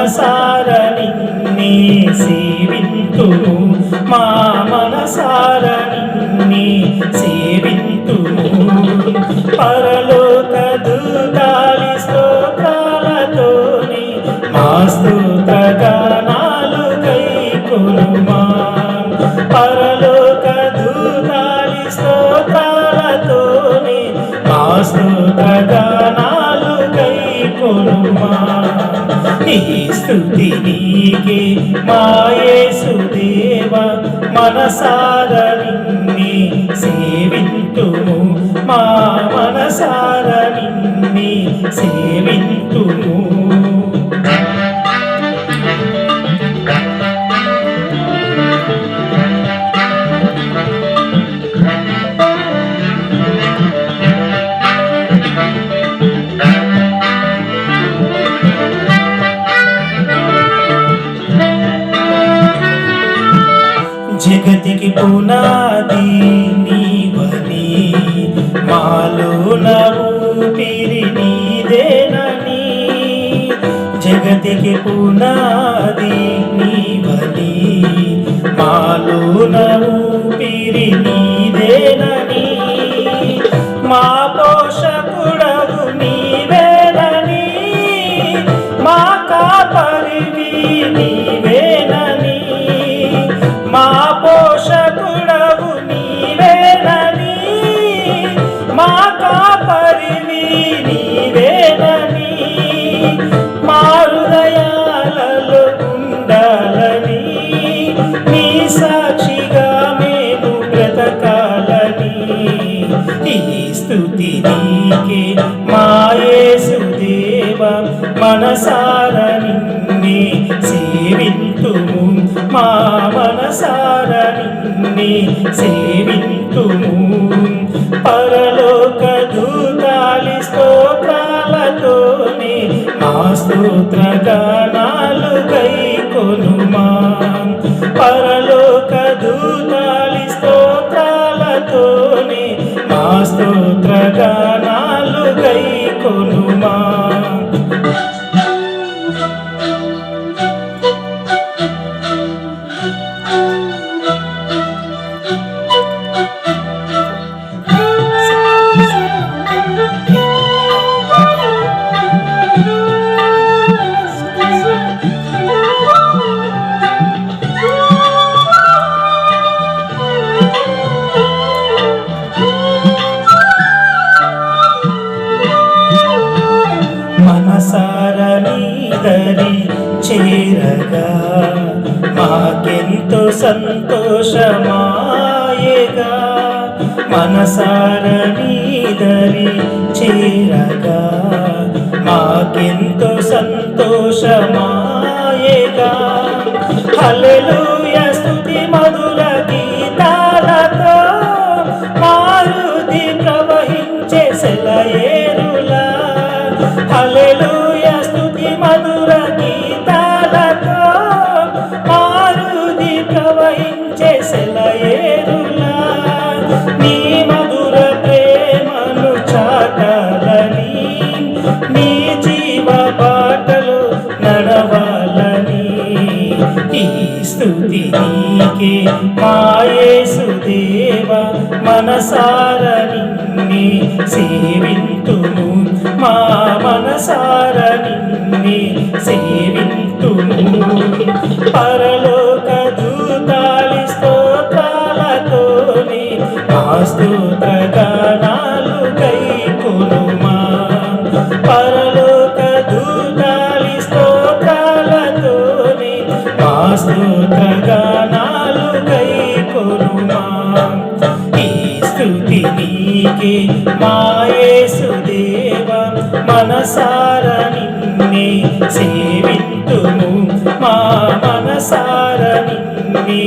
మనసార నిన్నే సేవింతుము మా మనసార నిన్నే సేవింతుము పరలోక దూతాలి స్తోత్రాలతోని మా స్తోత్ర గానాలు గైకొనుమా పరలోక దూతాలి స్తోత్రాలతోని మా స్తోత్ర గానాలు గైకొనుమా నీ స్తుతి నీకే మా యేసుదేవా మనసార నిన్నే సేవింతుము మా మనసార నిన్నే సేవింతుము జగతికి పునాది నీవని మాలోన ఊపిరి నీదేనని జగతికి పునాది నీవని మాలోన ఊపిరి నీదేనని మా పోషకుడవు నీవేనని మా కాపరివి నీవేనని మా పోషకుడవు నీవేనని మా కాపరివి నీవేనని మా హృదయాలలో ఉండాలని నీ సాక్షిగా మేము బ్రతకాలని ఈ స్తుతి నీకే మా యేసుదేవా మనసార నిన్నే సేవింతుము మా మనసార నిన్నే సేవింతుము పరలోక దూతాలి స్తోత్రాలతోనే మా స్తోత్ర గానాలు గైకొనుమా పరలోక దూతాలి స్తోత్రాలతోనే మా స్తోత్ర గానాలు గైకొనుమా మనసార నీదరి చేరగా మాకెంతో సంతోషమాయగా మనసార నీదరి చేరగా మాకెంతో సంతోషమాయగా హల్లెలూయా స్తుతి మధుర గీతాలతో మారుతి ప్రవహించే సెలయేరులా హల్లెలూయా స్తుతి మధుర గీతాలతో మారుతి ప్రవహించే సెలయేరులా నీ మధుర ప్రేమను చాటాలని నీ జీవ బాటలు నడవాలని ఈ స్తుతి నీకే మా యేసుదేవా మనసార నిన్నే సేవింతుము మా మనసార నిన్నే సేవింతుము పరలోక దూతాలి స్తోత్రాలతోనే మా స్తోత్ర గానాలు గైకొనుమా పరలోక దూతాలి స్తోత్రాలతోనే మా స్తోత్ర గానాలు గైకొనుమా ఈ స్తుతి నీకే మా యేసుదేవా మనసార నిన్నే సేవింతుము మా మనసార నిన్నే